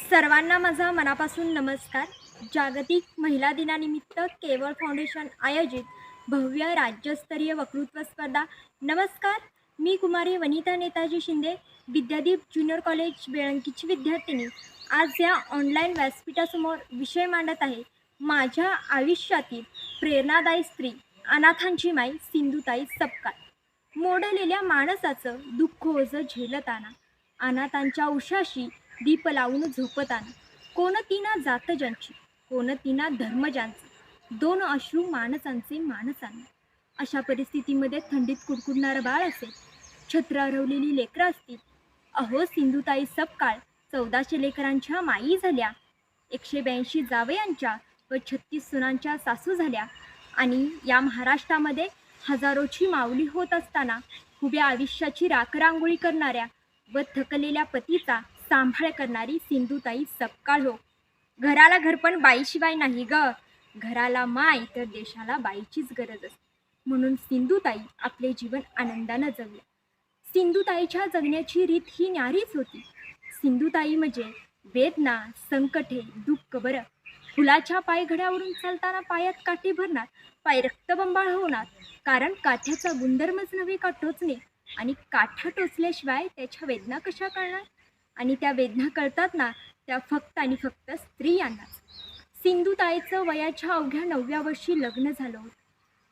सर्वांना माझा मनापासून नमस्कार. जागतिक महिला दिनानिमित्त केवळ फाउंडेशन आयोजित भव्य राज्यस्तरीय वक्तृत्व स्पर्धा. नमस्कार, मी कुमारी वनिता नेताजी शिंदे, विद्यादीप ज्युनियर कॉलेज बेळंकीची विद्यार्थिनी. आज या ऑनलाईन व्यासपीठासमोर विषय मांडत आहे. माझ्या आयुष्यातील प्रेरणादायी स्त्री, अनाथांची माई सिंधुताई सपकाळ. मोडलेल्या माणसाचं दुःख ओझं झेलताना, अनाथांच्या उशाशी दीप लावून झोपताना, कोणतीना जात ज्यांची, कोणतीना धर्म ज्यांचे, दोन अश्रू माणसांचे माणसांना. अशा परिस्थितीमध्ये थंडीत कुडकुडणारं बाळ असेल, छत्र हरवलेली लेकरं असतील. अहो सिंधुताई सपकाळ 1400 लेकरांच्या माई झाल्या, 182 जावयांच्या व 36 सुनांच्या सासू झाल्या. आणि या महाराष्ट्रामध्ये हजारोची माऊली होत असताना उभ्या आयुष्याची राखरांगोळी करणाऱ्या व थकलेल्या पतीचा सांभाळ करणारी सिंधुताई सपकाळ हो. घराला घरपण बाईशिवाय नाही ग, घराला माय तर देशाला बाईचीच गरज असते. म्हणून सिंधुताई आपले जीवन आनंदानं जगल्या. सिंधुताईच्या जगण्याची रीत ही न्यारीच होती. सिंधुताई म्हणजे वेदना, संकटे, दुःख बरं. फुलाच्या पायघड्यावरून चालताना पायात काठी भरणार, पाय रक्तबंबाळ होणार. कारण काठ्याचा गुणधर्मच नव्हे का टोचणे, आणि काठा टोचल्याशिवाय त्याच्या वेदना कशा कळणार. आणि त्या वेदना कळतात ना, त्या फक्त आणि फक्त स्त्रियांनाच. सिंधुताईचं वयाच्या अवघ्या 9व्या वर्षी लग्न झालं होतं.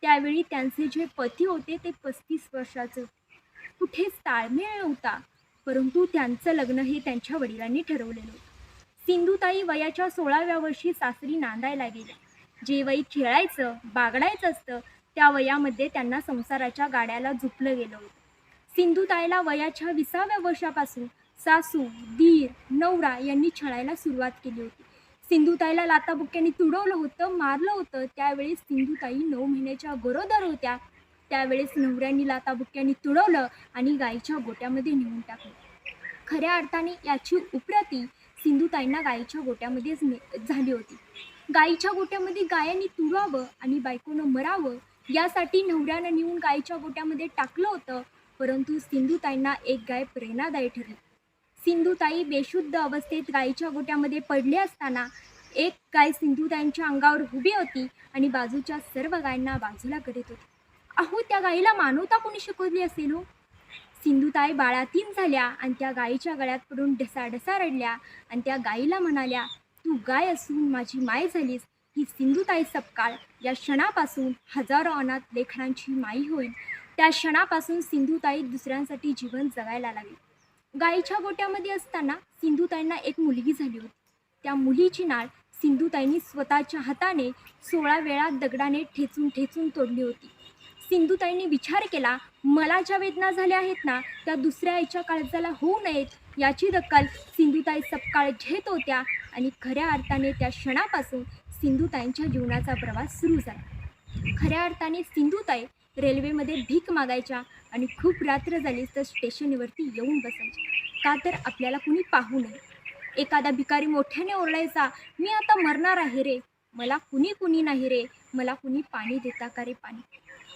त्यावेळी त्यांचे जे पती होते ते 35 वर्षाचे होते. कुठेच ताळमेळ नव्हता, परंतु त्यांचं लग्न हे त्यांच्या वडिलांनी ठरवलेलं होतं. सिंधुताई वयाच्या 16व्या वर्षी सासरी नांदायला गेल्या. जे वय खेळायचं बागडायचं असतं, त्या वयामध्ये त्यांना संसाराच्या गाड्याला झुपलं गेलं होतं. सिंधुताईला वयाच्या 20व्या वर्षापासून सासू, दीर, नवरा यांनी छळायला सुरुवात केली होती. सिंधुताईला लाथाबुक्क्यांनी तुडवलं होतं, मारलं होतं. त्यावेळेस सिंधुताई 9 महिन्याच्या गरोदर होत्या. त्यावेळेस नवऱ्यांनी लाथाबुक्क्यांनी तुडवलं आणि गाईच्या गोट्यामध्ये नेऊन टाकलं. खऱ्या अर्थाने याची उपरती सिंधुताईंना गाईच्या गोट्यामध्येच झाली होती. गाईच्या गोट्यामध्ये गायांनी तुडावं आणि बायकोनं मरावं यासाठी नवऱ्यानं नेऊन गाईच्या गोट्यामध्ये टाकलं होतं. परंतु सिंधुताईंना एक गाय प्रेरणादायी ठरली. सिंधुताई बेशुद्ध अवस्थेत गाईच्या गोट्यामध्ये पडले असताना एक गाय सिंधुताईंच्या अंगावर उभी होती आणि बाजूच्या सर्व गायांना बाजूला करत होती. अहो, त्या गाईला मानवता कोणी शिकवली असेल हो. सिंधुताई बाळातीन झाल्या आणि त्या गाईच्या गळ्यात पडून ढसाढसा रडल्या आणि त्या गाईला म्हणाल्या, तू गाय असून माझी माय झालीस. ही सिंधुताई सपकाळ या क्षणापासून हजारो अनाथ लेकरांची माई होईल. त्या क्षणापासून सिंधुताई दुसऱ्यांसाठी जीवन जगायला लागली. गाईच्या गोट्यामध्ये असताना सिंधुताईंना एक मुलगी झाली होती. त्या मुलीची नाळ सिंधुताईंनी स्वतःच्या हाताने 16 वेळा दगडाने ठेचून ठेचून तोडली होती. सिंधुताईंनी विचार केला, मला ज्या वेदना झाल्या आहेत ना, त्या दुसऱ्या आईच्या काळजाला होऊ नयेत याची दखल सिंधुताई सपकाळ घेत होत्या. आणि खऱ्या अर्थाने त्या क्षणापासून सिंधुताईंच्या जीवनाचा प्रवास सुरू झाला. खऱ्या अर्थाने सिंधुताई रेल्वेमध्ये भीक मागायच्या आणि खूप रात्र झाली तर स्टेशनवरती येऊन बसायच्या. का तर आपल्याला कुणी पाहू नये. एखादा भिकारी मोठ्याने ओरडायचा, मी आता मरणार आहे रे, मला कुणी नाही रे, मला कुणी पाणी देता का रे पाणी.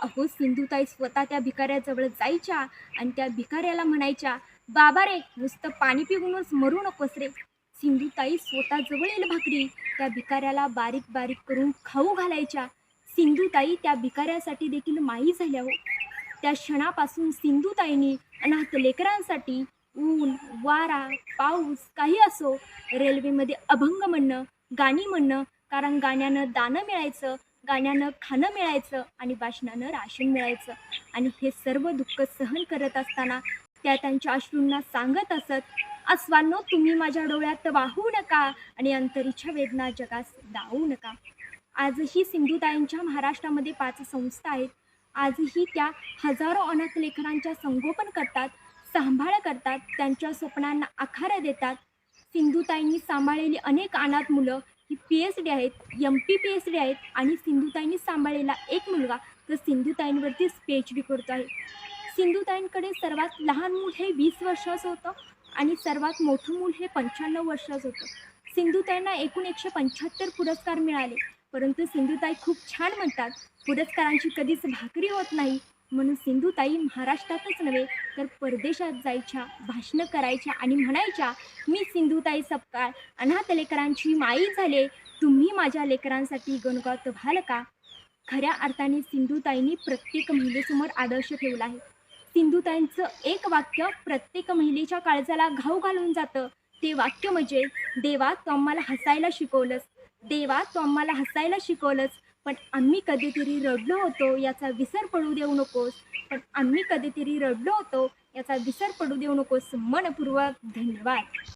अहो, सिंधुताई स्वतः त्या भिकाऱ्याजवळ जायच्या आणि त्या भिकाऱ्याला म्हणायच्या, बाबा रे, नुसतं पाणी पिऊनच मरू नकोस रे. सिंधुताई स्वतः जवळील भाकरी त्या भिकाऱ्याला बारीक बारीक करून खाऊ घालायच्या. सिंधुताई त्या भिकाऱ्यासाठी देखील माई झाल्या हो. त्या क्षणापासून सिंधुताईंनी अनाथ लेकरांसाठी ऊन, वारा, पाऊस काही असो, रेल्वेमध्ये अभंग म्हणणं, गाणी म्हणणं, कारण गाण्यानं दाणं मिळायचं, गाण्यानं खाणं मिळायचं आणि वाचनानं राशन मिळायचं. आणि हे सर्व दुःख सहन करत असताना त्या त्यांच्या अश्रूंना सांगत असत, अस्वांनो, तुम्ही माझ्या डोळ्यात वाहू नका आणि अंतरीच्या वेदना जगास दावू नका. आजही सिंधुताईंच्या महाराष्ट्रामध्ये 5 संस्था आहेत. आजही त्या हजारो अनाथ लेकरांच्या संगोपन करतात, सांभाळ करतात, त्यांच्या स्वप्नांना आकार देतात. सिंधुताईंनी सांभाळलेली अनेक अनाथ मुलं ही PhD आहेत, MPPhD आहेत. आणि सिंधुताईंनी सांभाळलेला एक मुलगा तर सिंधुताईंवरतीच PhD करतो आहे. सिंधुताईंकडे सर्वात लहान मूल हे 20 वर्षाचं होतं आणि सर्वात मोठं मूल हे 95 वर्षाचं होतं. सिंधुताईंना एकूण 175 पुरस्कार मिळाले. परंतु सिंधुताई खूप छान म्हणतात, पुरस्कारांची कधीच भाकरी होत नाही, म्हणून सिंधुताई महाराष्ट्रातच नव्हे तर परदेशात जायच्या, भाषणं करायच्या आणि म्हणायच्या, मी सिंधुताई सपकाळ अनाथ लेकरांची माई झाले, तुम्ही माझ्या लेकरांसाठी गणगौत व्हाल का? खऱ्या अर्थाने सिंधुताईंनी प्रत्येक महिलेसमोर आदर्श ठेवला आहे. सिंधुताईंचं एक वाक्य प्रत्येक महिलेच्या काळजाला घाव घालून जातं. ते वाक्य म्हणजे, देवा तू आम्हाला हसायला शिकवलंस, देवा तू आम्हाला हसायला शिकवलंस, पण आम्ही कधीतरी रडलो होतो याचा विसर पडू देऊ नकोस, पण आम्ही कधीतरी रडलो होतो याचा विसर पडू देऊ नकोस. मनपूर्वक धन्यवाद.